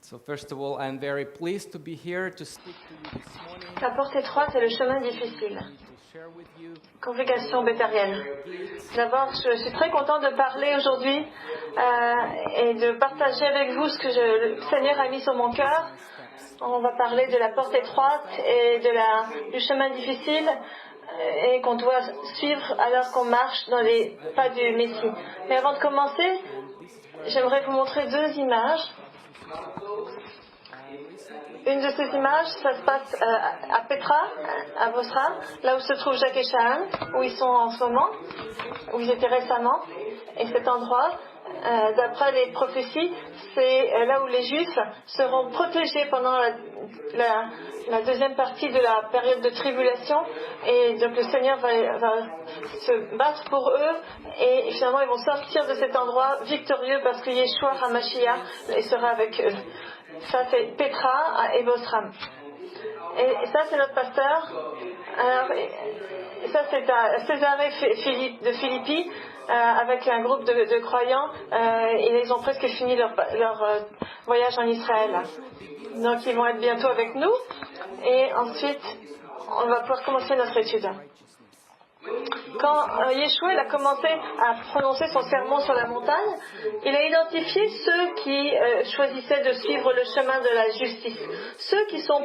So first of all, I'm very pleased to be here to speak to you this morning. La porte étroite et le chemin difficile. To share with you Congrégation bétharienne. D'abord, je suis très contente de parler aujourd'hui et de partager avec vous ce que le Seigneur a mis sur mon cœur. On va parler de la porte étroite et du chemin difficile et qu'on doit suivre alors qu'on marche dans les pas du Messie. Mais avant de commencer, j'aimerais vous montrer deux images. Une de ces images, ça se passe à Petra, à Bosra, là où se trouvent Jacques et Shahan, où ils sont en ce moment, où ils étaient récemment. Et cet endroit, d'après les prophéties, c'est là où les Juifs seront protégés pendant la deuxième partie de la période de tribulation. Et donc le Seigneur va se battre pour eux et finalement ils vont sortir de cet endroit victorieux parce que Yeshua HaMashiach sera avec eux. Ça c'est Petra et Bosram. Et ça c'est notre pasteur. Alors, ça c'est à Césarée de Philippi avec un groupe de croyants. Et ils ont presque fini leur voyage en Israël. Donc ils vont être bientôt avec nous. Et ensuite, on va pouvoir commencer notre étude. Quand Yeshua a commencé à prononcer son sermon sur la montagne, il a identifié ceux qui choisissaient de suivre le chemin de la justice, ceux qui sont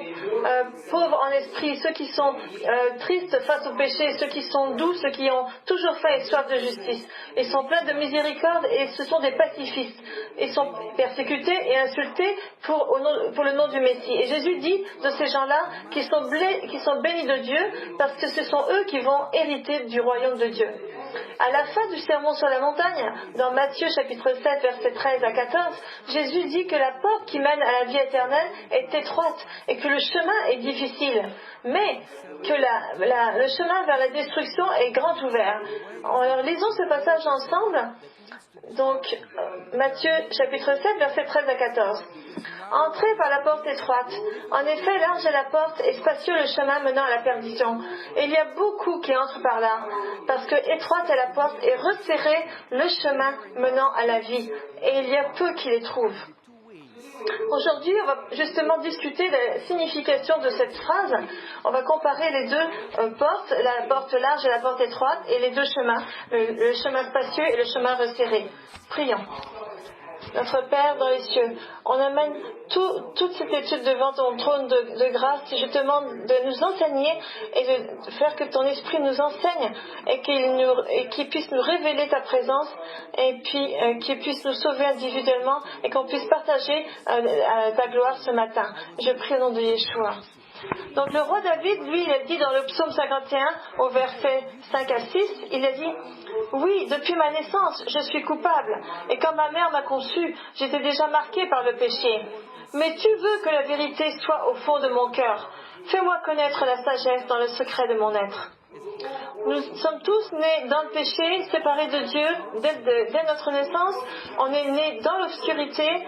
pauvres en esprit, ceux qui sont tristes face au péché, ceux qui sont doux, ceux qui ont toujours faim et soif de justice. Ils sont pleins de miséricorde et ce sont des pacifistes. Ils sont persécutés et insultés pour le nom du Messie. Et Jésus dit de ces gens-là qu'ils sont bénis de Dieu parce que ce sont eux qui vont hériter du royaume de Dieu. À la fin du sermon sur la montagne, dans Matthieu chapitre 7, versets 13 à 14, Jésus dit que la porte qui mène à la vie éternelle est étroite et que le chemin est difficile, mais que le chemin vers la destruction est grand ouvert. Alors lisons ce passage ensemble. Donc, Matthieu chapitre 7, versets 13 à 14. Entrez par la porte étroite. En effet, large est la porte et spacieux le chemin menant à la perdition. Et il y a beaucoup qui entrent par là, parce que étroite est la porte et resserré le chemin menant à la vie. Et il y a peu qui les trouvent. Aujourd'hui, on va justement discuter de la signification de cette phrase. On va comparer les deux portes, la porte large et la porte étroite, et les deux chemins, le chemin spacieux et le chemin resserré. Prions. Notre Père dans les cieux, on amène toute cette étude devant ton trône de grâce et je te demande de nous enseigner et de faire que ton esprit nous enseigne et qu'il puisse nous révéler ta présence et puis qu'il puisse nous sauver individuellement et qu'on puisse partager ta gloire ce matin. Je prie au nom de Yeshua. Donc le roi David, lui, il a dit dans le psaume 51 au verset 5 à 6, il a dit « Oui, depuis ma naissance, je suis coupable, et quand ma mère m'a conçu, j'étais déjà marqué par le péché. Mais tu veux que la vérité soit au fond de mon cœur. Fais-moi connaître la sagesse dans le secret de mon être. » Nous sommes tous nés dans le péché, séparés de Dieu dès notre naissance. On est nés dans l'obscurité.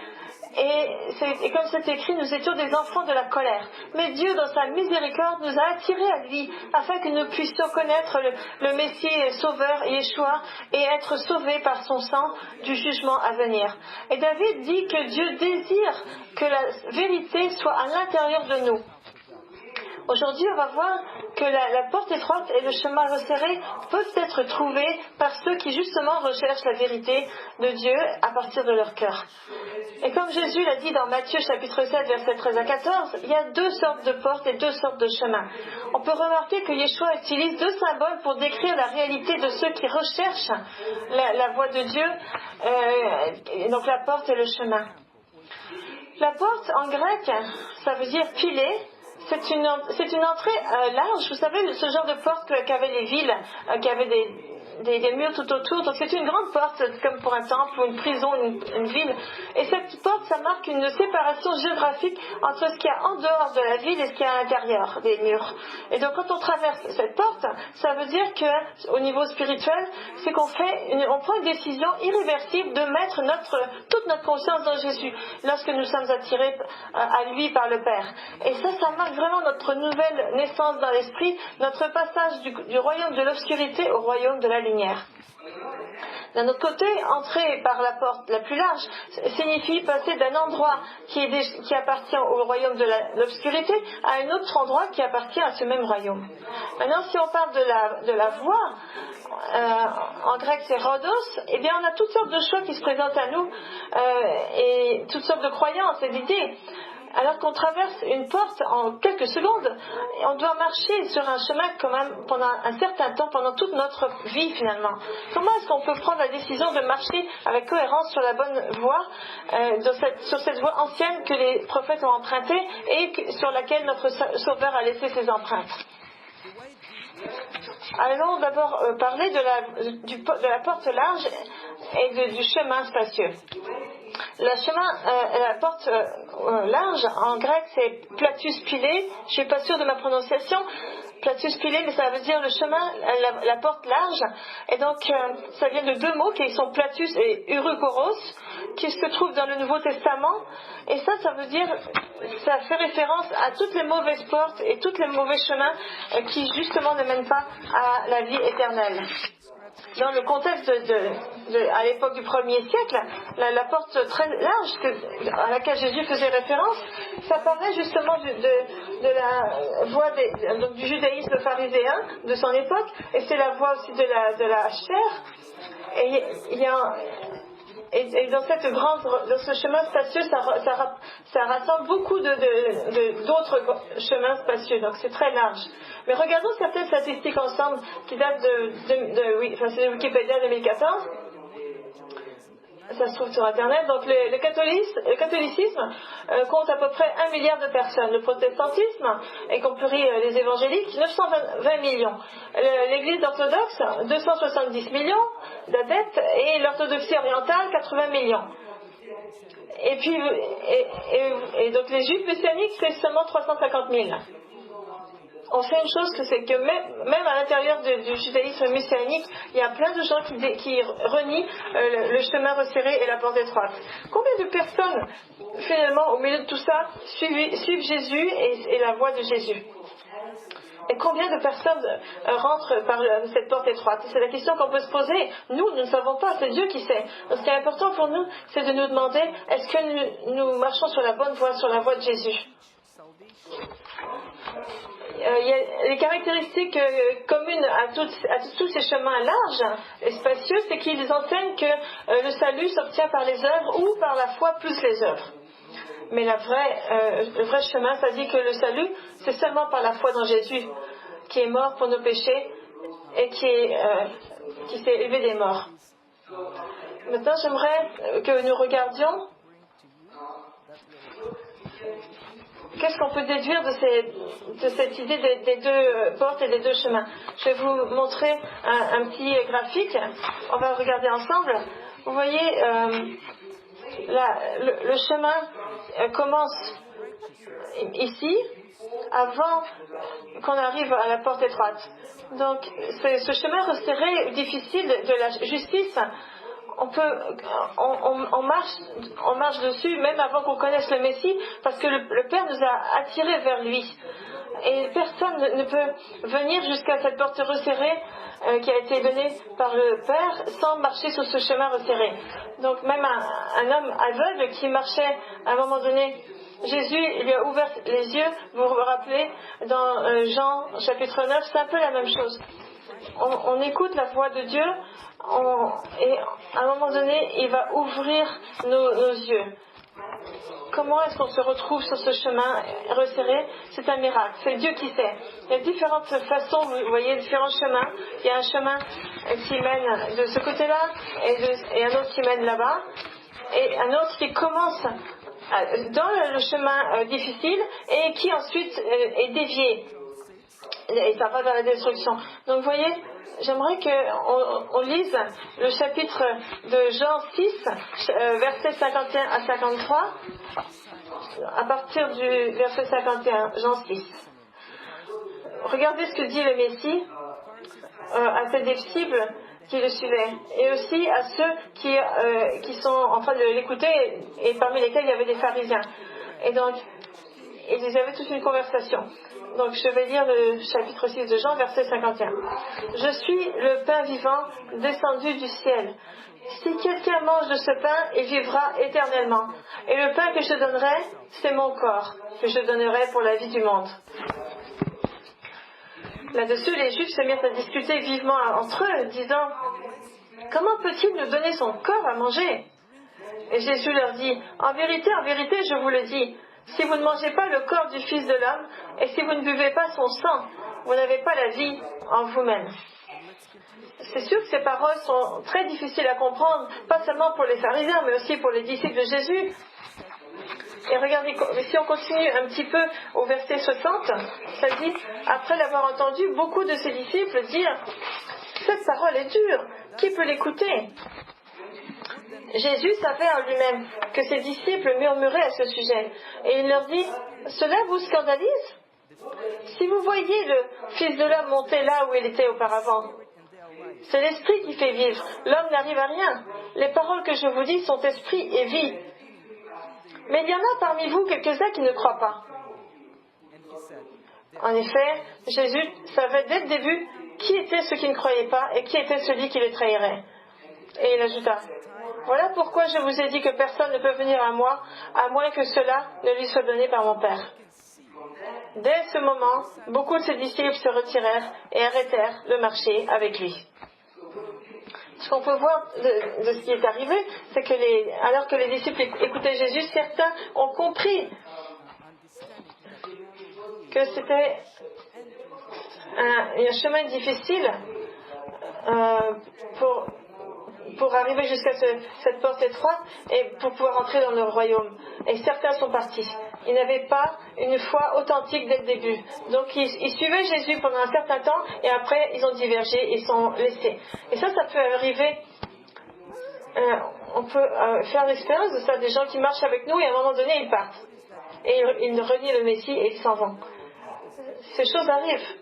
Et comme c'est écrit, nous étions des enfants de la colère. Mais Dieu, dans sa miséricorde, nous a attirés à lui, afin que nous puissions connaître le Messie Sauveur, Yeshua, et être sauvés par son sang du jugement à venir. Et David dit que Dieu désire que la vérité soit à l'intérieur de nous. Aujourd'hui, on va voir que la porte étroite et le chemin resserré peuvent être trouvés par ceux qui justement recherchent la vérité de Dieu à partir de leur cœur. Et comme Jésus l'a dit dans Matthieu chapitre 7, versets 13 à 14, il y a deux sortes de portes et deux sortes de chemins. On peut remarquer que Yeshua utilise deux symboles pour décrire la réalité de ceux qui recherchent la voie de Dieu, donc la porte et le chemin. La porte en grec, ça veut dire filet. C'est une entrée large, vous savez, ce genre de porte qu'avaient les villes, qui avaient des murs tout autour. Donc c'est une grande porte, comme pour un temple ou une prison, une ville. Et cette porte, ça marque une séparation géographique entre ce qu'il y a en dehors de la ville et ce qu'il y a à l'intérieur des murs. Et donc quand on traverse cette porte, ça veut dire qu'au niveau spirituel, c'est qu'on prend une décision irréversible de mettre toute notre conscience dans Jésus lorsque nous sommes attirés à lui par le Père. Et ça marque vraiment notre nouvelle naissance dans l'esprit, notre passage du royaume de l'obscurité au royaume de la lumière. D'un autre côté, entrer par la porte la plus large signifie passer d'un endroit qui appartient au royaume de l'obscurité à un autre endroit qui appartient à ce même royaume. Maintenant, si on parle de la voie, en grec c'est rhodos, eh bien on a toutes sortes de choix qui se présentent à nous et toutes sortes de croyances et d'idées. Alors qu'on traverse une porte en quelques secondes, on doit marcher sur un chemin quand même pendant un certain temps, pendant toute notre vie finalement. Comment est-ce qu'on peut prendre la décision de marcher avec cohérence sur la bonne voie, sur cette voie ancienne que les prophètes ont empruntée et sur laquelle notre Sauveur a laissé ses empreintes? Allons d'abord parler de la porte large et du chemin spacieux. La porte large, en grec, c'est platus pilé. Je ne suis pas sûre de ma prononciation. Platus pilé, mais ça veut dire le chemin, la porte large. Et donc, ça vient de deux mots qui sont platus et urukoros, qui se trouvent dans le Nouveau Testament. Et ça veut dire, ça fait référence à toutes les mauvaises portes et tous les mauvais chemins qui, justement, ne mènent pas à la vie éternelle. Dans le contexte à l'époque du 1er siècle, la porte très large à laquelle Jésus faisait référence, ça parlait justement de la voie du judaïsme phariséen de son époque, et c'est la voie aussi de la chair. Et dans ce chemin spacieux, ça rassemble beaucoup d'autres chemins spacieux, donc c'est très large. Mais regardons certaines statistiques ensemble qui datent c'est de Wikipédia 2014. Ça se trouve sur Internet. Donc le catholicisme compte à peu près 1 milliard de personnes. Le protestantisme, y compris les évangéliques, 920 millions. L'Église orthodoxe, 270 millions d'adeptes, et l'orthodoxie orientale, 80 millions. Et puis, et donc les juifs messianiques, c'est seulement 350 000. On sait une chose, c'est que même à l'intérieur du judaïsme messianique, il y a plein de gens qui renient le chemin resserré et la porte étroite. Combien de personnes, finalement, au milieu de tout ça, suivent Jésus et la voie de Jésus? Et combien de personnes rentrent par cette porte étroite? C'est la question qu'on peut se poser. Nous ne savons pas, c'est Dieu qui sait. Donc, ce qui est important pour nous, c'est de nous demander, est-ce que nous marchons sur la bonne voie, sur la voie de Jésus? Il y a les caractéristiques communes à tous ces chemins larges et spacieux, c'est qu'ils enseignent que le salut s'obtient par les œuvres ou par la foi plus les œuvres. Mais le vrai chemin, ça dit que le salut, c'est seulement par la foi dans Jésus, qui est mort pour nos péchés et qui s'est élevé des morts. Maintenant, j'aimerais que nous regardions qu'est-ce qu'on peut déduire de cette idée des deux portes et des deux chemins. Je vais vous montrer un petit graphique. On va regarder ensemble. Vous voyez, le chemin commence ici, avant qu'on arrive à la porte étroite. Donc, ce chemin resserré, difficile de la justice, on marche dessus même avant qu'on connaisse le Messie, parce que le Père nous a attirés vers lui. Et personne ne peut venir jusqu'à cette porte resserrée qui a été donnée par le Père sans marcher sur ce chemin resserré. Donc même un homme aveugle qui marchait à un moment donné, Jésus lui a ouvert les yeux, vous vous rappelez, dans Jean chapitre 9, c'est un peu la même chose. On écoute la voix de Dieu et à un moment donné, il va ouvrir nos yeux. Comment est-ce qu'on se retrouve sur ce chemin resserré? C'est un miracle, c'est Dieu qui sait. Il y a différentes façons, vous voyez, différents chemins. Il y a un chemin qui mène de ce côté-là et un autre qui mène là-bas. Et un autre qui commence dans le chemin difficile et qui ensuite est dévié. Et ça va dans la destruction. Donc vous voyez, j'aimerais qu'on lise le chapitre de Jean 6, versets 51 à 53, à partir du verset 51, Jean 6. Regardez ce que dit le Messie à ses disciples qui le suivaient, et aussi à ceux qui sont en train de l'écouter, et parmi lesquels il y avait des pharisiens. Et donc, ils avaient toute une conversation. Donc je vais lire le chapitre 6 de Jean, verset 51. Je suis le pain vivant descendu du ciel. Si quelqu'un mange de ce pain, il vivra éternellement. Et le pain que je donnerai, c'est mon corps, que je donnerai pour la vie du monde. Là-dessus, les Juifs se mirent à discuter vivement entre eux, disant « Comment peut-il nous donner son corps à manger ?» Et Jésus leur dit « en vérité, je vous le dis, si vous ne mangez pas le corps du Fils de l'homme, et si vous ne buvez pas son sang, vous n'avez pas la vie en vous-même. » C'est sûr que ces paroles sont très difficiles à comprendre, pas seulement pour les pharisiens, mais aussi pour les disciples de Jésus. Et regardez, si on continue un petit peu au verset 60, ça dit « Après l'avoir entendu, beaucoup de ses disciples dire « Cette parole est dure, qui peut l'écouter ?» Jésus savait en lui-même que ses disciples murmuraient à ce sujet. Et il leur dit « Cela vous scandalise ? Si vous voyez le Fils de l'homme monter là où il était auparavant, c'est l'esprit qui fait vivre. L'homme n'arrive à rien. Les paroles que je vous dis sont esprit et vie. Mais il y en a parmi vous quelques-uns qui ne croient pas. » En effet, Jésus savait dès le début qui étaient ceux qui ne croyaient pas et qui était celui qui les trahirait. Et il ajouta « Voilà pourquoi je vous ai dit que personne ne peut venir à moi, à moins que cela ne lui soit donné par mon Père. » Dès ce moment, beaucoup de ses disciples se retirèrent et arrêtèrent le marché avec lui. Ce qu'on peut voir de ce qui est arrivé, c'est que alors que les disciples écoutaient Jésus, certains ont compris que c'était un chemin difficile pour arriver jusqu'à cette porte étroite et pour pouvoir entrer dans le royaume. Et certains sont partis. Ils n'avaient pas une foi authentique dès le début. Donc ils suivaient Jésus pendant un certain temps et après ils ont divergé et sont laissés. Et ça peut arriver. On peut faire l'expérience de ça, des gens qui marchent avec nous et à un moment donné ils partent. Et ils renient le Messie et ils s'en vont. Ces choses arrivent.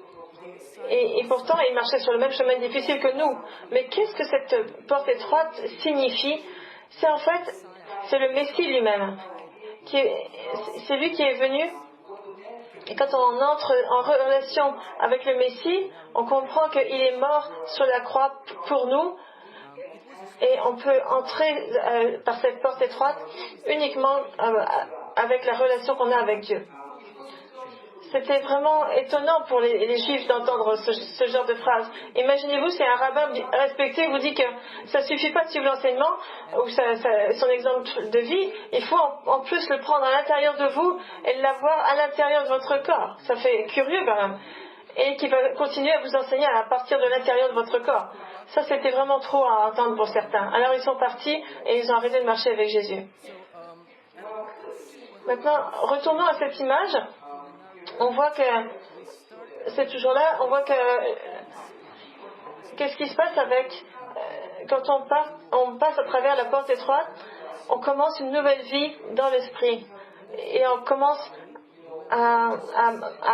Et pourtant, ils marchaient sur le même chemin difficile que nous. Mais qu'est-ce que cette porte étroite signifie ? C'est le Messie lui-même. C'est lui qui est venu. Et quand on entre en relation avec le Messie, on comprend qu'il est mort sur la croix pour nous. Et on peut entrer par cette porte étroite uniquement avec la relation qu'on a avec Dieu. C'était vraiment étonnant pour les Juifs d'entendre ce genre de phrase. Imaginez-vous si un rabbin respecté vous dit que ça ne suffit pas de suivre l'enseignement ou son exemple de vie, il faut en plus le prendre à l'intérieur de vous et l'avoir à l'intérieur de votre corps. Ça fait curieux quand même. Et qui va continuer à vous enseigner à partir de l'intérieur de votre corps. Ça, c'était vraiment trop à entendre pour certains. Alors ils sont partis et ils ont arrêté de marcher avec Jésus. Maintenant, retournons à cette image. On voit que c'est toujours là, on voit que qu'est-ce qui se passe avec quand on passe à travers la porte étroite, on commence une nouvelle vie dans l'esprit et on commence à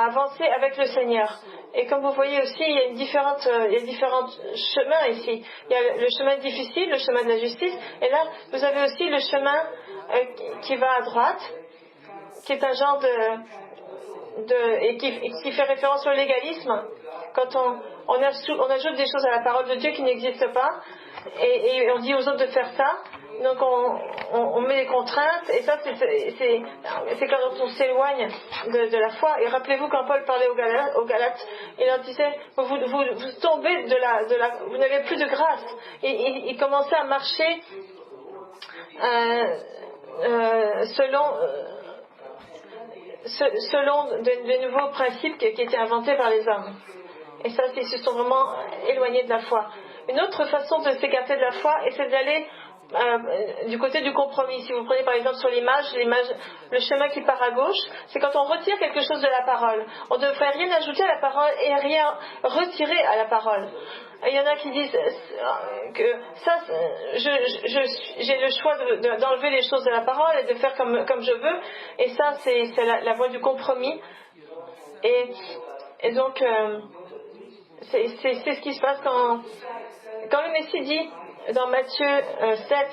avancer avec le Seigneur. Et comme vous voyez aussi, il y a différents chemins ici. Il y a le chemin difficile, le chemin de la justice, et là vous avez aussi le chemin qui va à droite, qui est un genre et qui fait référence au légalisme, quand on ajoute des choses à la parole de Dieu qui n'existent pas, et on dit aux autres de faire ça, donc on met des contraintes, et ça c'est quand on s'éloigne de la foi. Et rappelez-vous quand Paul parlait aux Galates, il leur disait vous tombez vous n'avez plus de grâce, et il commençait à marcher selon de nouveaux principes qui étaient inventés par les hommes. Et ça, ils se sont vraiment éloignés de la foi. Une autre façon de s'écarter de la foi, c'est d'aller du côté du compromis. Si vous prenez par exemple sur l'image, le chemin qui part à gauche, c'est quand on retire quelque chose de la parole. On ne devrait rien ajouter à la parole et rien retirer à la parole. Il y en a qui disent que ça, j'ai le choix d'enlever les choses de la parole et de faire comme je veux. Et ça, c'est la voie du compromis. Et donc, c'est ce qui se passe quand le Messie dit dans Matthieu 7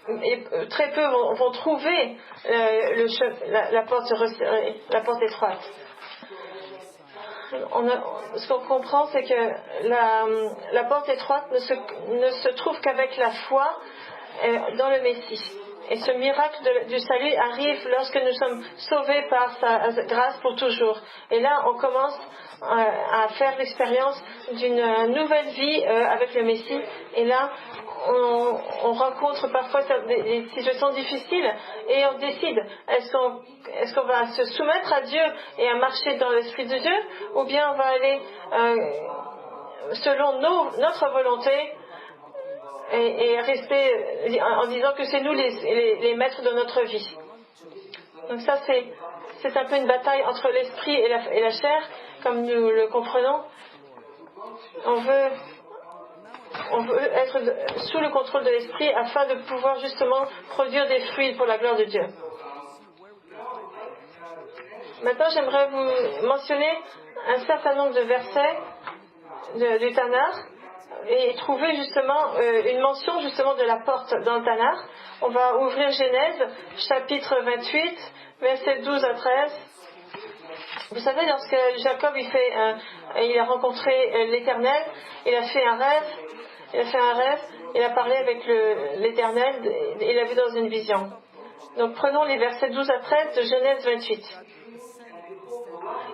et très peu vont trouver la porte étroite. Ce qu'on comprend, c'est que la porte étroite ne se trouve qu'avec la foi dans le Messie. Et ce miracle du salut arrive lorsque nous sommes sauvés par sa grâce pour toujours. Et là, on commence à faire l'expérience d'une nouvelle vie avec le Messie. Et là, on rencontre parfois des situations difficiles et on décide, est-ce qu'on va se soumettre à Dieu et à marcher dans l'Esprit de Dieu, ou bien on va aller selon notre volonté et rester en disant que c'est nous les maîtres de notre vie. Donc ça, c'est un peu une bataille entre l'esprit et la chair, comme nous le comprenons. On veut être sous le contrôle de l'esprit afin de pouvoir justement produire des fruits pour la gloire de Dieu. Maintenant, j'aimerais vous mentionner un certain nombre de versets du Tanakh et trouver justement une mention justement de la porte dans le Tanakh. On va ouvrir Genèse, chapitre 28, versets 12 à 13. Vous savez, lorsque Jacob il a rencontré l'Éternel, il a fait un rêve, il a parlé avec l'Éternel, il l'a vu dans une vision. Donc prenons les versets 12 à 13 de Genèse 28.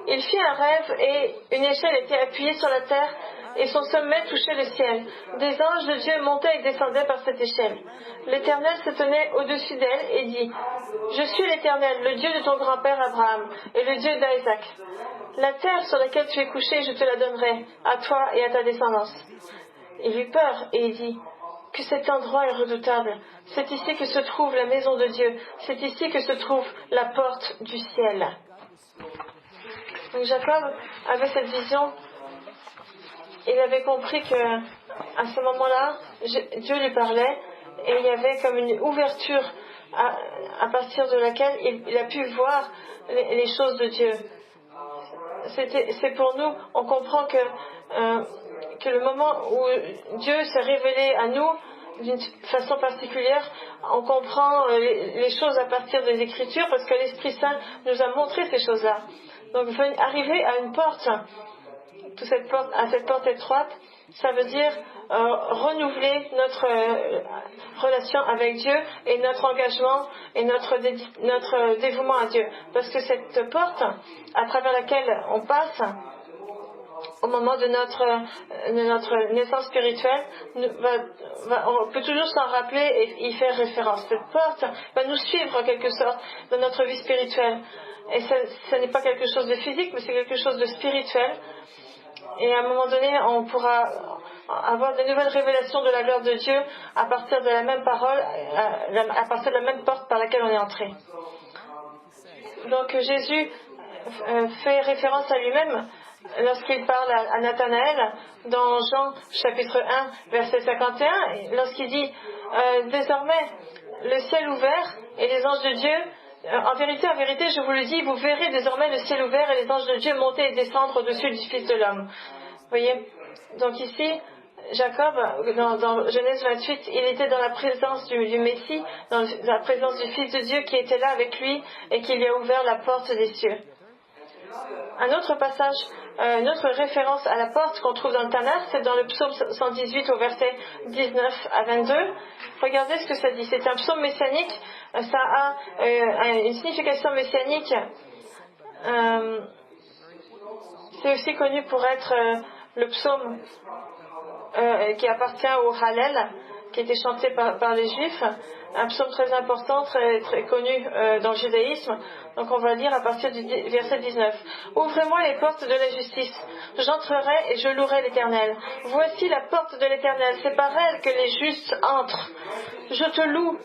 Il fit un rêve et une échelle était appuyée sur la terre et son sommet touchait le ciel. Des anges de Dieu montaient et descendaient par cette échelle. L'Éternel se tenait au-dessus d'elle et dit : Je suis l'Éternel, le Dieu de ton grand-père Abraham et le Dieu d'Isaac. La terre sur laquelle tu es couché, je te la donnerai, à toi et à ta descendance. Il eut peur et il dit : Que cet endroit est redoutable. C'est ici que se trouve la maison de Dieu. C'est ici que se trouve la porte du ciel. Donc Jacob avait cette vision. Il avait compris que à ce moment-là, Dieu lui parlait et il y avait comme une ouverture à partir de laquelle il a pu voir les choses de Dieu. C'est pour nous, on comprend que le moment où Dieu s'est révélé à nous d'une façon particulière, on comprend les choses à partir des Écritures parce que l'Esprit Saint nous a montré ces choses-là. Donc arriver à une porte, à cette porte étroite, ça veut dire renouveler notre relation avec Dieu et notre engagement et notre dévouement à Dieu. Parce que cette porte, à travers laquelle on passe, au moment de notre naissance spirituelle, on peut toujours s'en rappeler et y faire référence. Cette porte va nous suivre en quelque sorte dans notre vie spirituelle. Et ce n'est pas quelque chose de physique, mais c'est quelque chose de spirituel. Et à un moment donné, on pourra avoir de nouvelles révélations de la gloire de Dieu à partir de la même parole, à partir de la même porte par laquelle on est entré. Donc Jésus fait référence à lui-même lorsqu'il parle à Nathanaël dans Jean chapitre 1 verset 51, lorsqu'il dit désormais le ciel ouvert et les anges de Dieu, en vérité, je vous le dis, vous verrez désormais le ciel ouvert et les anges de Dieu monter et descendre au-dessus du Fils de l'homme. Vous voyez? Donc ici, Jacob, dans Genèse 28, il était dans la présence du Messie, dans la présence du Fils de Dieu qui était là avec lui et qui lui a ouvert la porte des cieux. Un autre passage, une autre référence à la porte qu'on trouve dans le Tanakh, c'est dans le psaume 118 au verset 19 à 22. Regardez ce que ça dit. C'est un psaume messianique, ça a une signification messianique. C'est aussi connu pour être le psaume qui appartient au Hallel, qui était chanté par les Juifs. Un psaume très important, très, très connu dans le judaïsme. Donc on va lire à partir du verset 19. « Ouvrez-moi les portes de la justice. J'entrerai et je louerai l'Éternel. Voici la porte de l'Éternel. C'est par elle que les justes entrent. Je te loue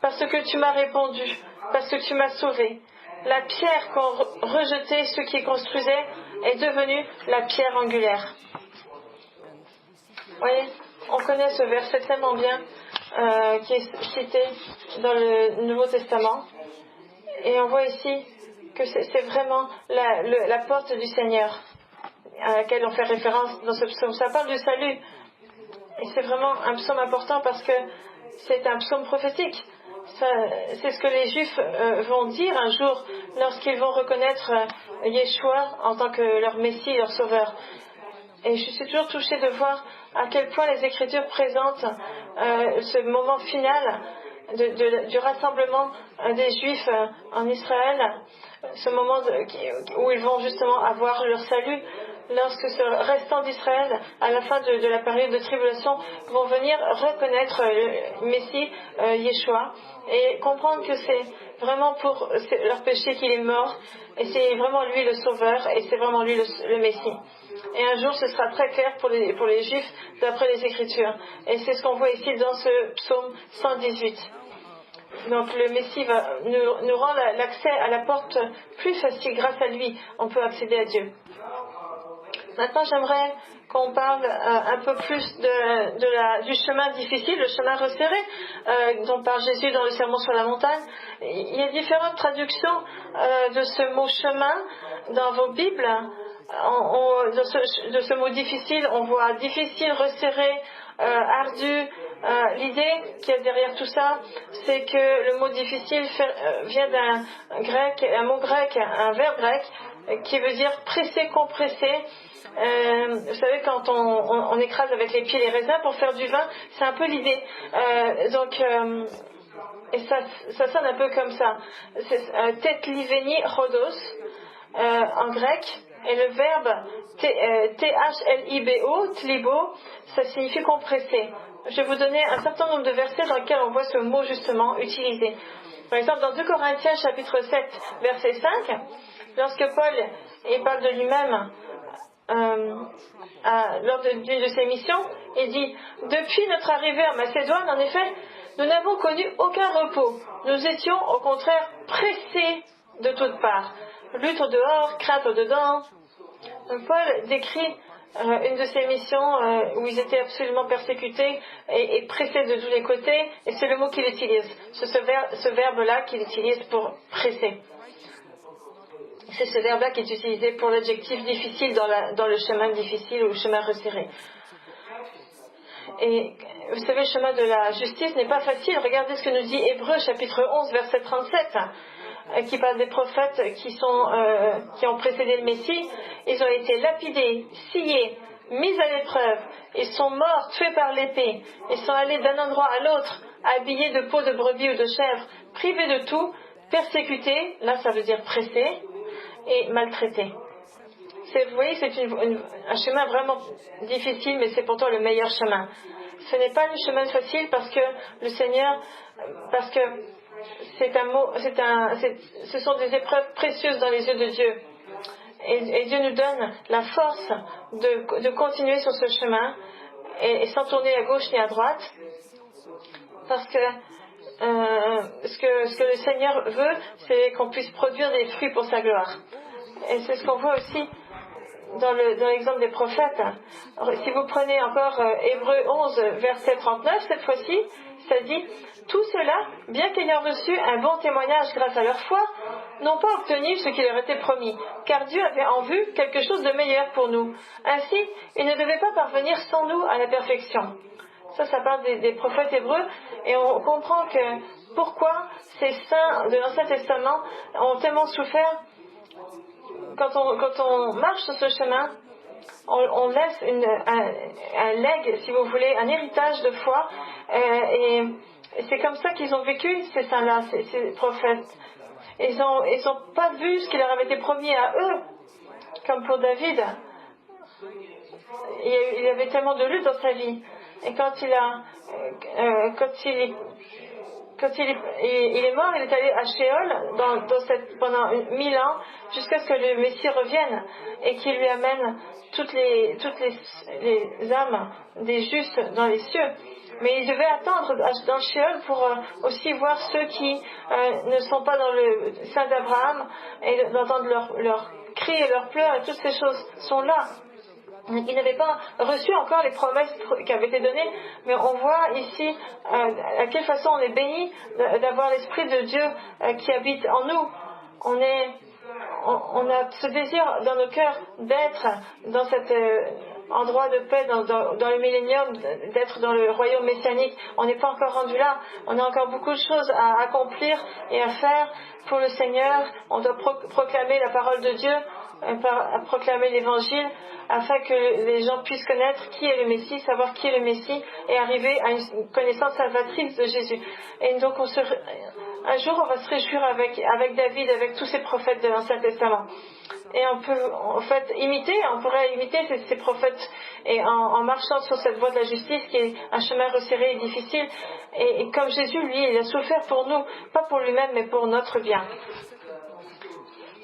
parce que tu m'as répondu, parce que tu m'as sauvé. La pierre qu'ont rejetée ceux qui construisaient est devenue la pierre angulaire. » Vous voyez, on connaît ce verset tellement bien qui est cité dans le Nouveau Testament. Et on voit ici que c'est vraiment la porte du Seigneur à laquelle on fait référence dans ce psaume. Ça parle du salut. Et c'est vraiment un psaume important parce que c'est un psaume prophétique. C'est ce que les Juifs vont dire un jour lorsqu'ils vont reconnaître Yeshua en tant que leur Messie, leur Sauveur. Et je suis toujours touchée de voir à quel point les Écritures présentent ce moment final du rassemblement des Juifs en Israël, ce moment où ils vont justement avoir leur salut, lorsque ce restant d'Israël, à la fin de la période de tribulation, vont venir reconnaître le Messie, Yeshua, et comprendre que c'est vraiment pour leur péché qu'il est mort, et c'est vraiment lui le Sauveur, et c'est vraiment lui le Messie. Et un jour, ce sera très clair pour les Juifs d'après les Écritures. Et c'est ce qu'on voit ici dans ce psaume 118. Donc le Messie nous rend l'accès à la porte plus facile. Grâce à lui, on peut accéder à Dieu. Maintenant, j'aimerais qu'on parle un peu plus du chemin difficile, le chemin resserré, dont parle Jésus dans le Sermon sur la montagne. Il y a différentes traductions de ce mot chemin dans vos Bibles. De ce mot difficile, on voit difficile, resserré, ardu. L'idée qu'il y a derrière tout ça, c'est que le mot difficile vient un mot grec, un verbe grec, qui veut dire presser, compresser. Vous savez, quand on écrase avec les pieds les raisins pour faire du vin, c'est un peu l'idée. Et ça sonne un peu comme ça. C'est tetliveni chodos en grec. Et le verbe T-H-L-I-B-O, tlibo, ça signifie compresser. Je vais vous donner un certain nombre de versets dans lesquels on voit ce mot justement utilisé. Par exemple, dans 2 Corinthiens chapitre 7, verset 5, lorsque Paul parle de lui-même lors d'une de ses missions, il dit « Depuis notre arrivée en Macédoine, en effet, nous n'avons connu aucun repos. Nous étions au contraire pressés de toutes parts. Lutte au dehors, crainte au dedans. » Donc Paul décrit une de ces missions où ils étaient absolument persécutés et pressés de tous les côtés, et c'est le mot qu'il utilise, ce verbe-là qu'il utilise pour presser. C'est ce verbe-là qui est utilisé pour l'adjectif difficile dans le chemin difficile ou le chemin resserré. Et vous savez, le chemin de la justice n'est pas facile. Regardez ce que nous dit Hébreux chapitre 11, verset 37. Qui parle des prophètes qui ont précédé le Messie. Ils ont été lapidés, sciés, mis à l'épreuve. Ils sont morts, tués par l'épée. Ils sont allés d'un endroit à l'autre, habillés de peau de brebis ou de chèvre, privés de tout, persécutés, là ça veut dire pressés, et maltraités. Vous voyez, c'est un chemin vraiment difficile, mais c'est pourtant le meilleur chemin. Ce n'est pas un chemin facile parce que ce sont des épreuves précieuses dans les yeux de Dieu. Et Dieu nous donne la force de continuer sur ce chemin et sans tourner à gauche ni à droite. Parce que ce que le Seigneur veut, c'est qu'on puisse produire des fruits pour sa gloire. Et c'est ce qu'on voit aussi dans l'exemple des prophètes. Alors, si vous prenez encore Hébreux 11, verset 39, cette fois-ci, ça dit « Tout cela, bien qu'ayant reçu un bon témoignage grâce à leur foi, n'ont pas obtenu ce qui leur était promis, car Dieu avait en vue quelque chose de meilleur pour nous. Ainsi, ils ne devaient pas parvenir sans nous à la perfection. » Ça parle des prophètes hébreux, et on comprend que pourquoi ces saints de l'Ancien Testament ont tellement souffert. Quand on marche sur ce chemin, on laisse un legs, si vous voulez, un héritage de foi, et c'est comme ça qu'ils ont vécu, ces saints-là, ces prophètes. Ils ont pas vu ce qui leur avait été promis à eux, comme pour David. Il avait tellement de luttes dans sa vie. Et quand il est mort, il est allé à Sheol pendant 1000 ans, jusqu'à ce que le Messie revienne et qu'il lui amène toutes les âmes des justes dans les cieux. Mais il devait attendre dans le Sheol pour aussi voir ceux qui ne sont pas dans le sein d'Abraham et d'entendre leurs cris et leurs pleurs, et toutes ces choses sont là. Ils n'avaient pas reçu encore les promesses qui avaient été données, mais on voit ici à quelle façon on est béni d'avoir l'Esprit de Dieu qui habite en nous. On a ce désir dans nos cœurs d'être en droit de paix dans le millénium, d'être dans le royaume messianique. On n'est pas encore rendu là. On a encore beaucoup de choses à accomplir et à faire pour le Seigneur. On doit proclamer la parole de Dieu, proclamer l'évangile, afin que les gens puissent connaître qui est le Messie, savoir qui est le Messie et arriver à une connaissance salvatrice de Jésus. Et donc un jour on va se réjouir avec David, avec tous ces prophètes de l'Ancien Testament. Et on peut en fait on pourrait imiter ces prophètes et en marchant sur cette voie de la justice qui est un chemin resserré et difficile. Et comme Jésus, lui, il a souffert pour nous, pas pour lui-même mais pour notre bien.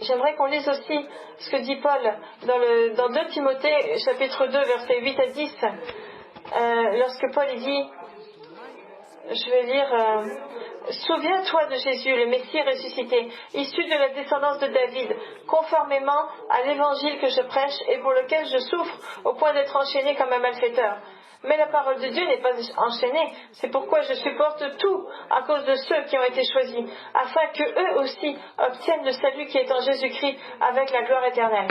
J'aimerais qu'on lise aussi ce que dit Paul dans 2 Timothée, chapitre 2, versets 8 à 10, lorsque Paul dit, je vais lire, souviens-toi de Jésus, le Messie ressuscité, issu de la descendance de David, conformément à l'évangile que je prêche et pour lequel je souffre au point d'être enchaîné comme un malfaiteur. Mais la parole de Dieu n'est pas enchaînée. C'est pourquoi je supporte tout à cause de ceux qui ont été choisis, afin que eux aussi obtiennent le salut qui est en Jésus-Christ avec la gloire éternelle.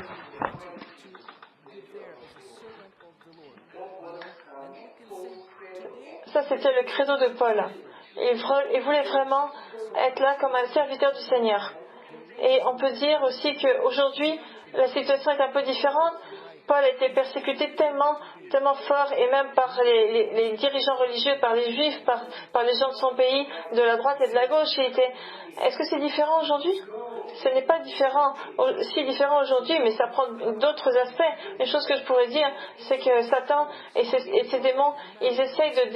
Ça, c'était le credo de Paul. Il voulait vraiment être là comme un serviteur du Seigneur. Et on peut dire aussi qu'aujourd'hui, la situation est un peu différente. Paul a été persécuté tellement fort, et même par les dirigeants religieux, par les juifs, par les gens de son pays, de la droite et de la gauche. Est-ce que c'est différent aujourd'hui? Ce n'est pas différent, si différent aujourd'hui, mais ça prend d'autres aspects. Une chose que je pourrais dire, c'est que Satan et ses démons, ils essayent de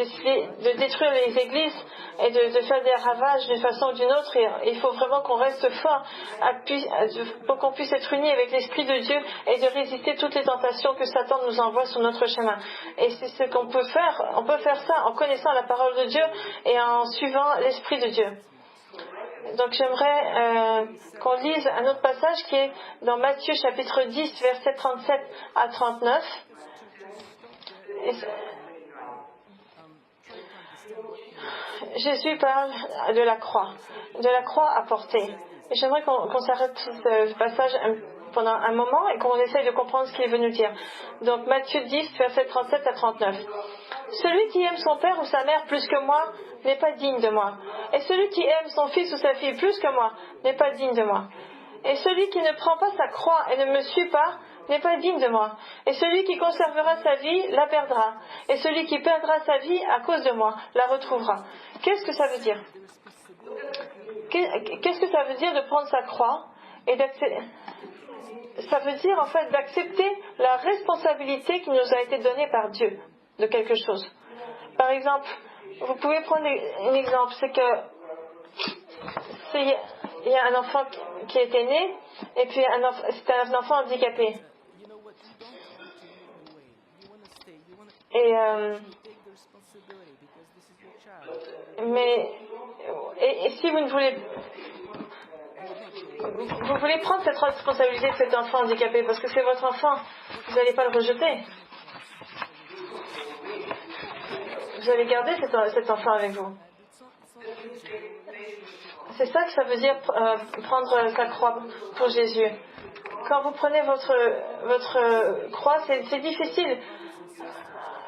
détruire les églises et de faire des ravages d'une façon ou d'une autre. Et il faut vraiment qu'on reste fort pour qu'on puisse être unis avec l'Esprit de Dieu et de résister toutes les tentations que Satan nous envoie sur notre chemin. Et c'est ce qu'on peut faire. On peut faire ça en connaissant la parole de Dieu et en suivant l'Esprit de Dieu. Donc j'aimerais qu'on lise un autre passage qui est dans Matthieu chapitre 10, versets 37 à 39. Jésus parle de la croix à porter. Et j'aimerais qu'on s'arrête sur ce passage pendant un moment et qu'on essaye de comprendre ce qu'il veut nous dire. Donc Matthieu 10, versets 37 à 39. Celui qui aime son père ou sa mère plus que moi n'est pas digne de moi. Et celui qui aime son fils ou sa fille plus que moi n'est pas digne de moi. Et celui qui ne prend pas sa croix et ne me suit pas n'est pas digne de moi. Et celui qui conservera sa vie la perdra. Et celui qui perdra sa vie à cause de moi la retrouvera. Qu'est-ce que ça veut dire? Qu'est-ce que ça veut dire de prendre sa croix et d'accepter? Ça veut dire en fait d'accepter la responsabilité qui nous a été donnée par Dieu de quelque chose. Par exemple, vous pouvez prendre un exemple, c'est que il y a un enfant qui était né et puis c'était un enfant handicapé. Et si vous voulez prendre cette responsabilité de cet enfant handicapé parce que c'est votre enfant, vous n'allez pas le rejeter. Vous allez garder cet enfant avec vous. C'est ça que ça veut dire prendre sa croix pour Jésus. Quand vous prenez votre croix, c'est difficile.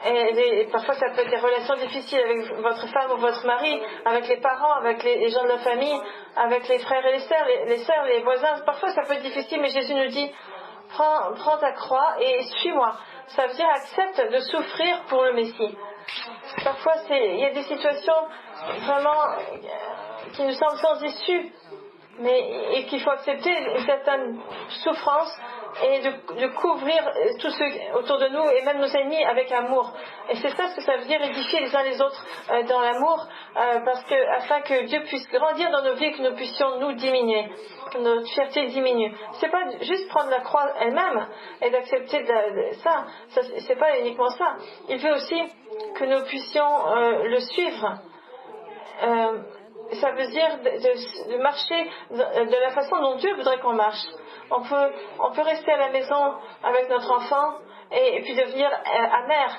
Et parfois ça peut être des relations difficiles avec votre femme ou votre mari, avec les parents, avec les gens de la famille, avec les frères et les sœurs, les voisins. Parfois ça peut être difficile, mais Jésus nous dit prends ta croix et suis-moi. Ça veut dire accepte de souffrir pour le Messie. Parfois il y a des situations vraiment qui nous semblent sans issue, et qu'il faut accepter une certaine souffrance et de couvrir tous ceux autour de nous et même nos ennemis avec amour. Et c'est ça ce que ça veut dire, édifier les uns les autres dans l'amour, afin que Dieu puisse grandir dans nos vies et que nous puissions nous diminuer, que notre fierté diminue. C'est pas juste prendre la croix elle-même et d'accepter ça, c'est pas uniquement ça. Il veut aussi que nous puissions le suivre. Ça veut dire de marcher de la façon dont Dieu voudrait qu'on marche. On peut rester à la maison avec notre enfant et puis devenir amer.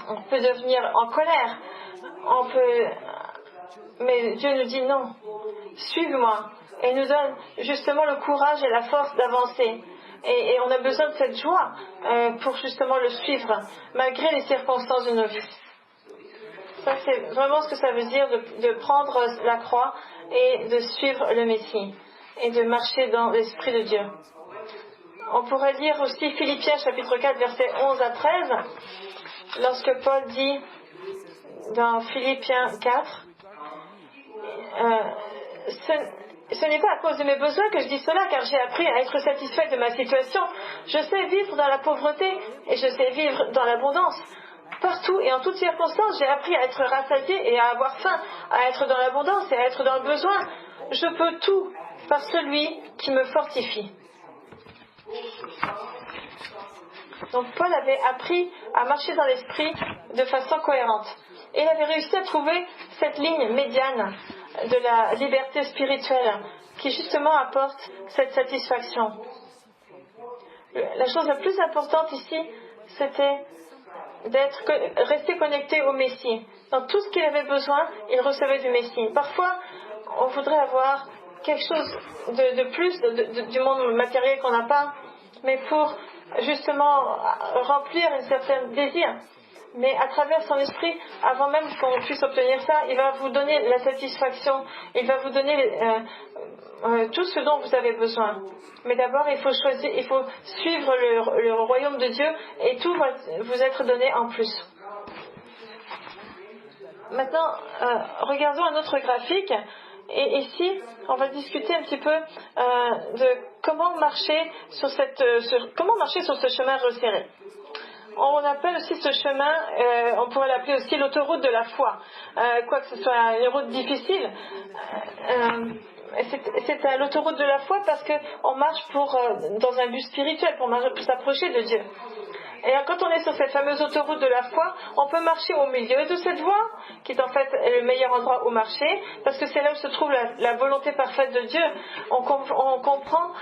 On peut devenir en colère. Mais Dieu nous dit non. Suive-moi. Et nous donne justement le courage et la force d'avancer. Et on a besoin de cette joie pour justement le suivre, malgré les circonstances de nos vies. Ça, c'est vraiment ce que ça veut dire de prendre la croix et de suivre le Messie et de marcher dans l'Esprit de Dieu. On pourrait lire aussi Philippiens chapitre 4, versets 11 à 13, lorsque Paul dit dans Philippiens 4, ce n'est pas à cause de mes besoins que je dis cela, car j'ai appris à être satisfait de ma situation. Je sais vivre dans la pauvreté et je sais vivre dans l'abondance. Partout et en toutes circonstances, j'ai appris à être rassasié et à avoir faim, à être dans l'abondance et à être dans le besoin. Je peux tout par celui qui me fortifie. Donc Paul avait appris à marcher dans l'esprit de façon cohérente. Et il avait réussi à trouver cette ligne médiane de la liberté spirituelle qui justement apporte cette satisfaction. La chose la plus importante ici, c'était rester connecté au Messie. Dans tout ce qu'il avait besoin, il recevait du Messie. Parfois, on voudrait avoir quelque chose de plus du monde matériel qu'on n'a pas, mais pour justement remplir un certain désir. Mais à travers son esprit, avant même qu'on puisse obtenir ça, il va vous donner la satisfaction, il va vous donner tout ce dont vous avez besoin. Mais d'abord, il faut suivre le royaume de Dieu et tout va vous être donné en plus. Maintenant, regardons un autre graphique. Et ici, on va discuter un petit peu de comment marcher sur ce chemin resserré. On appelle aussi ce chemin, on pourrait l'appeler aussi l'autoroute de la foi. Quoique ce soit une route difficile, c'est l'autoroute de la foi parce qu'on marche dans un but spirituel, pour s'approcher de Dieu. Et quand on est sur cette fameuse autoroute de la foi, on peut marcher au milieu de cette voie, qui est en fait le meilleur endroit où marcher, parce que c'est là où se trouve la volonté parfaite de Dieu. On comprend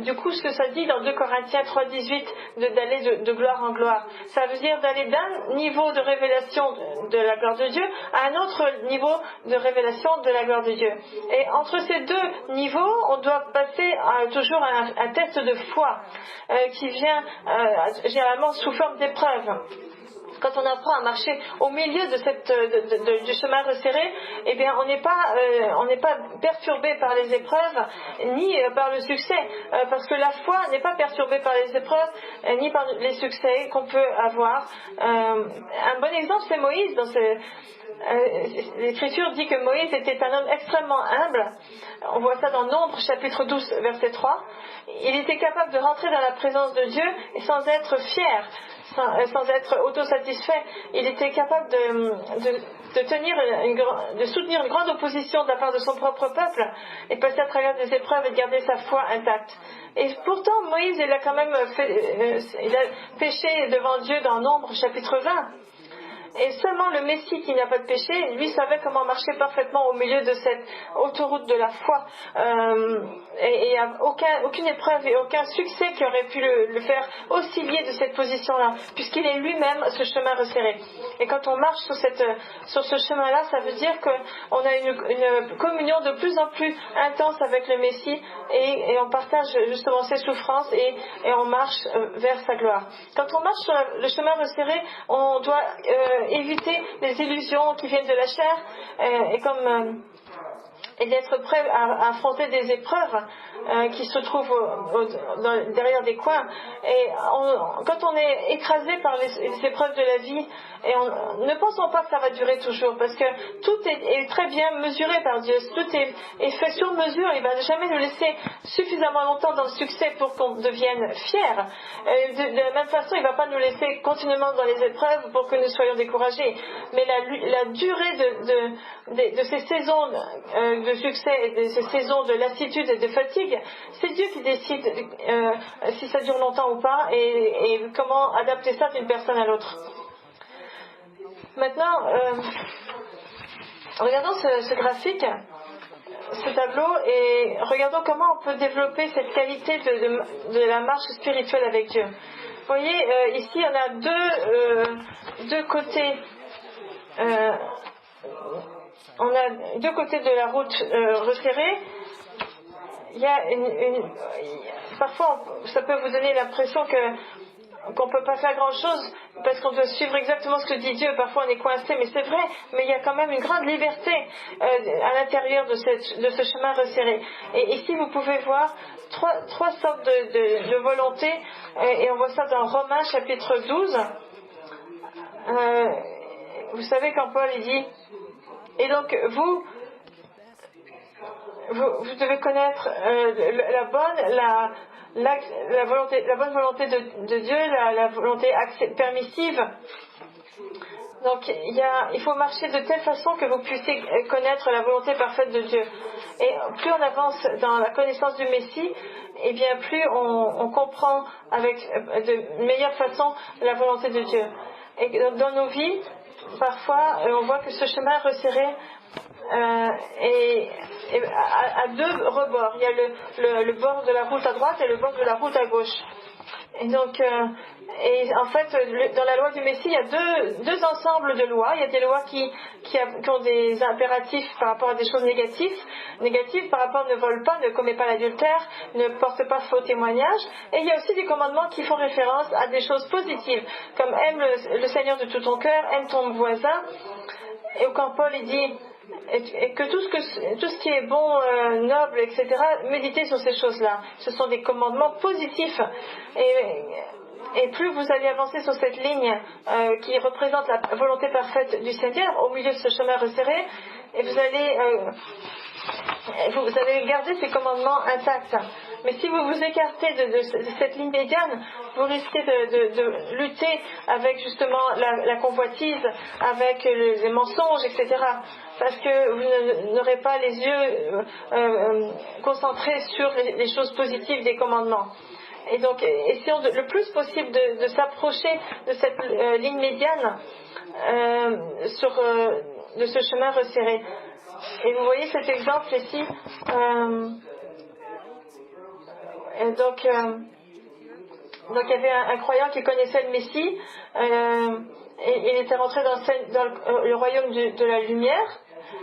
du coup ce que ça dit dans 2 Corinthiens 3,18, d'aller de gloire en gloire. Ça veut dire d'aller d'un niveau de révélation de la gloire de Dieu à un autre niveau de révélation de la gloire de Dieu. Et entre ces deux niveaux, on doit passer toujours un test de foi qui vient généralement sous forme d'épreuve. Quand on apprend à marcher au milieu du chemin resserré, eh bien, on n'est pas perturbé par les épreuves ni par le succès, parce que la foi n'est pas perturbée par les épreuves ni par les succès qu'on peut avoir. Un bon exemple, c'est Moïse. L'Écriture dit que Moïse était un homme extrêmement humble. On voit ça dans Nombre, chapitre 12, verset 3. Il était capable de rentrer dans la présence de Dieu et sans être fier, sans être autosatisfait. Il était capable de soutenir une grande opposition de la part de son propre peuple et passer à travers des épreuves et garder sa foi intacte. Et pourtant, Moïse, il a quand même péché devant Dieu dans Nombre, chapitre 20. Et seulement le Messie qui n'a pas de péché, lui savait comment marcher parfaitement au milieu de cette autoroute de la foi. Et il n'y a aucune épreuve et aucun succès qui aurait pu le faire osciller de cette position-là, puisqu'il est lui-même ce chemin resserré. Et quand on marche sur ce chemin-là, ça veut dire qu'on a une communion de plus en plus intense avec le Messie et on partage justement ses souffrances et on marche vers sa gloire. Quand on marche sur le chemin resserré, on doit éviter les illusions qui viennent de la chair et d'être prêt à affronter des épreuves qui se trouvent derrière des coins. Et quand on est écrasé par les épreuves de la vie, ne pensons pas que ça va durer toujours, parce que tout est très bien mesuré par Dieu, tout est fait sur mesure. Il ne va jamais nous laisser suffisamment longtemps dans le succès pour qu'on devienne fiers. De la même façon, il ne va pas nous laisser continuellement dans les épreuves pour que nous soyons découragés. Mais la durée de ces saisons de succès et de ces saisons de lassitude et de fatigue, c'est Dieu qui décide si ça dure longtemps ou pas et comment adapter ça d'une personne à l'autre. Maintenant, regardons ce graphique, ce tableau, et regardons comment on peut développer cette qualité de la marche spirituelle avec Dieu. Vous voyez, ici on a deux côtés. On a deux côtés de la route resserrée. Il y a parfois, ça peut vous donner l'impression qu'on ne peut pas faire grand-chose parce qu'on doit suivre exactement ce que dit Dieu. Parfois, on est coincé, mais c'est vrai. Mais il y a quand même une grande liberté à l'intérieur de ce chemin resserré. Et ici, vous pouvez voir trois sortes de volonté. Et on voit ça dans Romains, chapitre 12. Vous savez quand Paul il dit... Et donc, vous devez connaître la bonne volonté de Dieu, la volonté permissive. Donc il faut marcher de telle façon que vous puissiez connaître la volonté parfaite de Dieu. Et plus on avance dans la connaissance du Messie, et bien plus on comprend avec de meilleure façon la volonté de Dieu. Et dans nos vies, parfois on voit que ce chemin resserré et à deux rebords. Il y a le bord de la route à droite et le bord de la route à gauche. Et donc, en fait, dans la loi du Messie, il y a deux ensembles de lois. Il y a des lois qui ont des impératifs par rapport à des choses négatives par rapport à ne vole pas, ne commet pas l'adultère, ne porte pas faux témoignage. Et il y a aussi des commandements qui font référence à des choses positives, comme aime le Seigneur de tout ton cœur, aime ton voisin. Et quand Paul il dit et que tout ce qui est bon, noble, etc., méditez sur ces choses-là. Ce sont des commandements positifs. Et plus vous allez avancer sur cette ligne qui représente la volonté parfaite du Seigneur, au milieu de ce chemin resserré, et vous allez garder ces commandements intacts. Mais si vous vous écartez de cette ligne médiane, vous risquez de lutter avec justement la convoitise, avec les mensonges, etc. Parce que vous n'aurez pas les yeux concentrés sur les choses positives des commandements. Et donc, essayons le plus possible de s'approcher de cette ligne médiane de ce chemin resserré. Et vous voyez cet exemple ici. Donc il y avait un croyant qui connaissait le Messie. Et il était rentré dans le royaume de la lumière.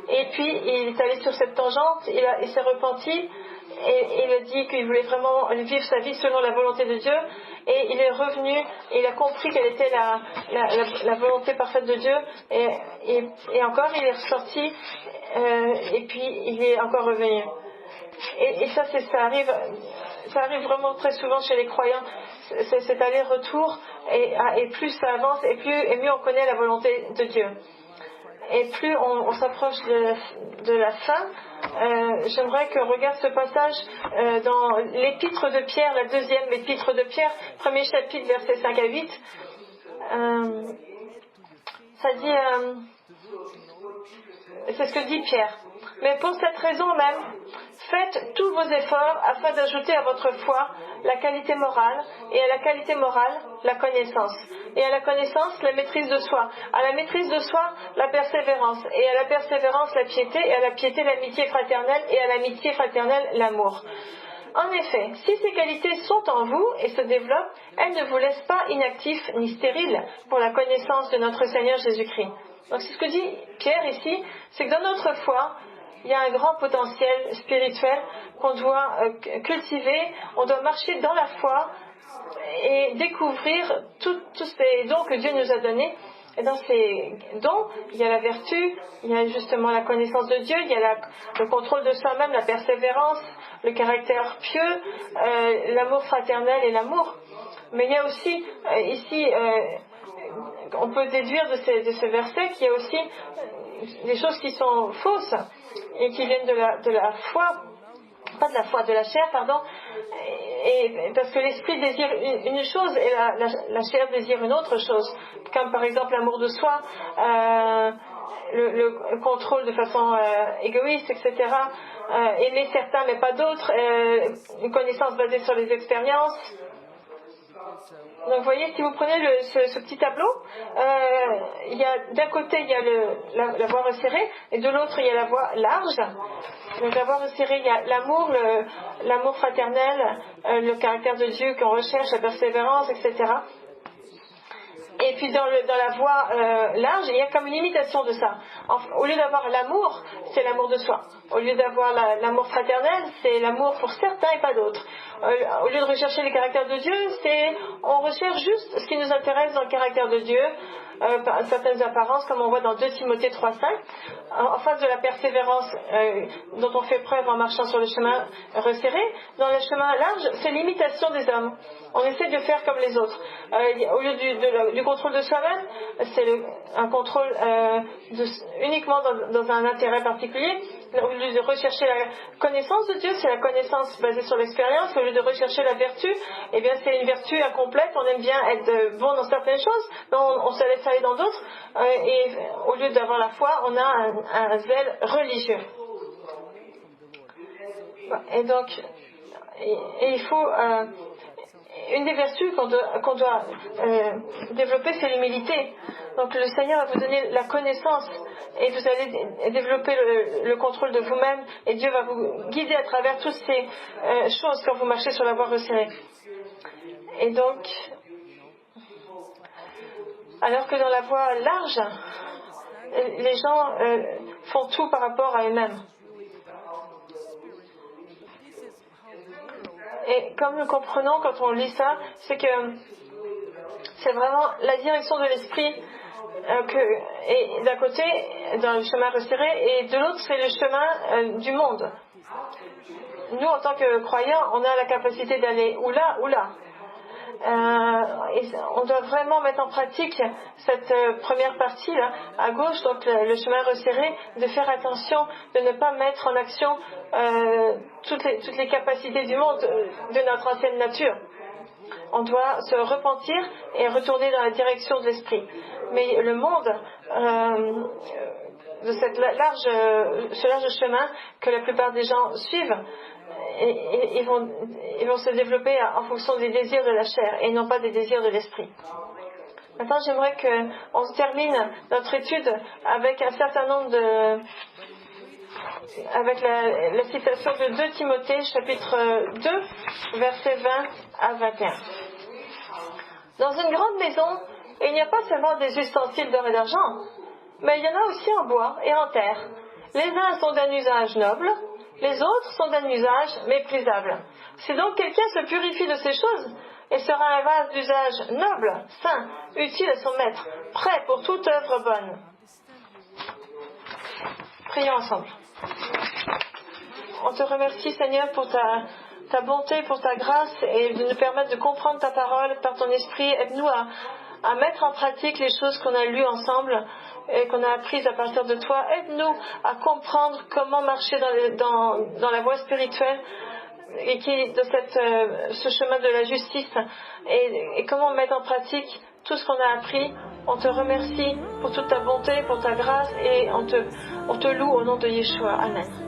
Et puis il est allé sur cette tangente. Il s'est repenti. Et il a dit qu'il voulait vraiment vivre sa vie selon la volonté de Dieu. Et il est revenu, et il a compris quelle était la volonté parfaite de Dieu. Et encore, il est ressorti, et puis il est encore revenu. Et ça arrive vraiment très souvent chez les croyants, cet aller-retour, et plus ça avance, et mieux on connaît la volonté de Dieu. Et plus on s'approche de la fin, j'aimerais qu'on regarde ce passage dans l'épître de Pierre, la deuxième épître de Pierre, premier chapitre, versets 5 à 8. Ça dit, c'est ce que dit Pierre. Mais pour cette raison même, faites tous vos efforts afin d'ajouter à votre foi la qualité morale, et à la qualité morale, la connaissance, et à la connaissance, la maîtrise de soi, à la maîtrise de soi, la persévérance, et à la persévérance, la piété, et à la piété, l'amitié fraternelle, et à l'amitié fraternelle, l'amour. En effet, si ces qualités sont en vous et se développent, elles ne vous laissent pas inactifs ni stériles pour la connaissance de notre Seigneur Jésus-Christ. Donc c'est ce que dit Pierre ici, c'est que dans notre foi, il y a un grand potentiel spirituel qu'on doit cultiver, on doit marcher dans la foi et découvrir tous ces dons que Dieu nous a donnés. Et dans ces dons, il y a la vertu, il y a justement la connaissance de Dieu, il y a le contrôle de soi-même, la persévérance, le caractère pieux, l'amour fraternel et l'amour. Mais il y a aussi ici, on peut déduire de ce verset qu'il y a aussi des choses qui sont fausses et qui viennent de la foi, pas de la foi, de la chair, pardon, et parce que l'esprit désire une chose et la chair désire une autre chose, comme par exemple l'amour de soi, le contrôle de façon égoïste, etc., aimer certains mais pas d'autres, une connaissance basée sur les expériences. Donc vous voyez, si vous prenez ce petit tableau, d'un côté il y a la voie resserrée et de l'autre il y a la voie large. Donc la voie resserrée, il y a l'amour fraternel, le caractère de Dieu qu'on recherche, la persévérance, etc. Et puis dans la voie large, il y a comme une imitation de ça. Au lieu d'avoir l'amour, c'est l'amour de soi. Au lieu d'avoir l'amour fraternel, c'est l'amour pour certains et pas d'autres. Au lieu de rechercher le caractère de Dieu, on recherche juste ce qui nous intéresse dans le caractère de Dieu, certaines apparences, comme on voit dans 2 Timothée 3,5. En face de la persévérance dont on fait preuve en marchant sur le chemin resserré, dans le chemin large, c'est l'imitation des hommes. On essaie de faire comme les autres. Au lieu du contrôle de soi-même, c'est un contrôle uniquement dans un intérêt particulier. Au lieu de rechercher la connaissance de Dieu, c'est la connaissance basée sur l'expérience. Au lieu de rechercher la vertu, eh bien c'est une vertu incomplète. On aime bien être bon dans certaines choses, mais on se laisse aller dans d'autres. Et au lieu d'avoir la foi, on a un zèle religieux. Et donc, il faut... une des vertus qu'on doit développer, c'est l'humilité. Donc le Seigneur va vous donner la connaissance et vous allez développer le contrôle de vous-même et Dieu va vous guider à travers toutes ces choses quand vous marchez sur la voie resserrée. Et donc, alors que dans la voie large, les gens font tout par rapport à eux-mêmes. Et comme nous comprenons quand on lit ça, c'est que c'est vraiment la direction de l'esprit et d'un côté, dans le chemin resserré, et de l'autre, c'est le chemin du monde. Nous, en tant que croyants, on a la capacité d'aller ou là, ou là. Et on doit vraiment mettre en pratique cette première partie là, à gauche, donc le chemin resserré, de faire attention de ne pas mettre en action toutes les capacités du monde de notre ancienne nature. On doit se repentir et retourner dans la direction de l'esprit. Mais le monde de ce large chemin que la plupart des gens suivent, ils vont se développer en fonction des désirs de la chair et non pas des désirs de l'esprit. Maintenant, j'aimerais qu'on se termine notre étude avec un certain nombre avec la citation de 2 Timothée, chapitre 2, versets 20 à 21. Dans une grande maison, il n'y a pas seulement des ustensiles d'or et d'argent, mais il y en a aussi en bois et en terre. Les uns sont d'un usage noble, les autres sont d'un usage méprisable. Si donc quelqu'un se purifie de ces choses et sera un vase d'usage noble, sain, utile à son maître, prêt pour toute œuvre bonne. Prions ensemble. On te remercie, Seigneur, pour ta bonté, pour ta grâce et de nous permettre de comprendre ta parole par ton esprit. Aide-nous à mettre en pratique les choses qu'on a lues ensemble et qu'on a apprises à partir de toi. Aide-nous à comprendre comment marcher dans la voie spirituelle et qui est de ce chemin de la justice et comment mettre en pratique tout ce qu'on a appris. On te remercie pour toute ta bonté, pour ta grâce et on te loue au nom de Yeshua. Amen.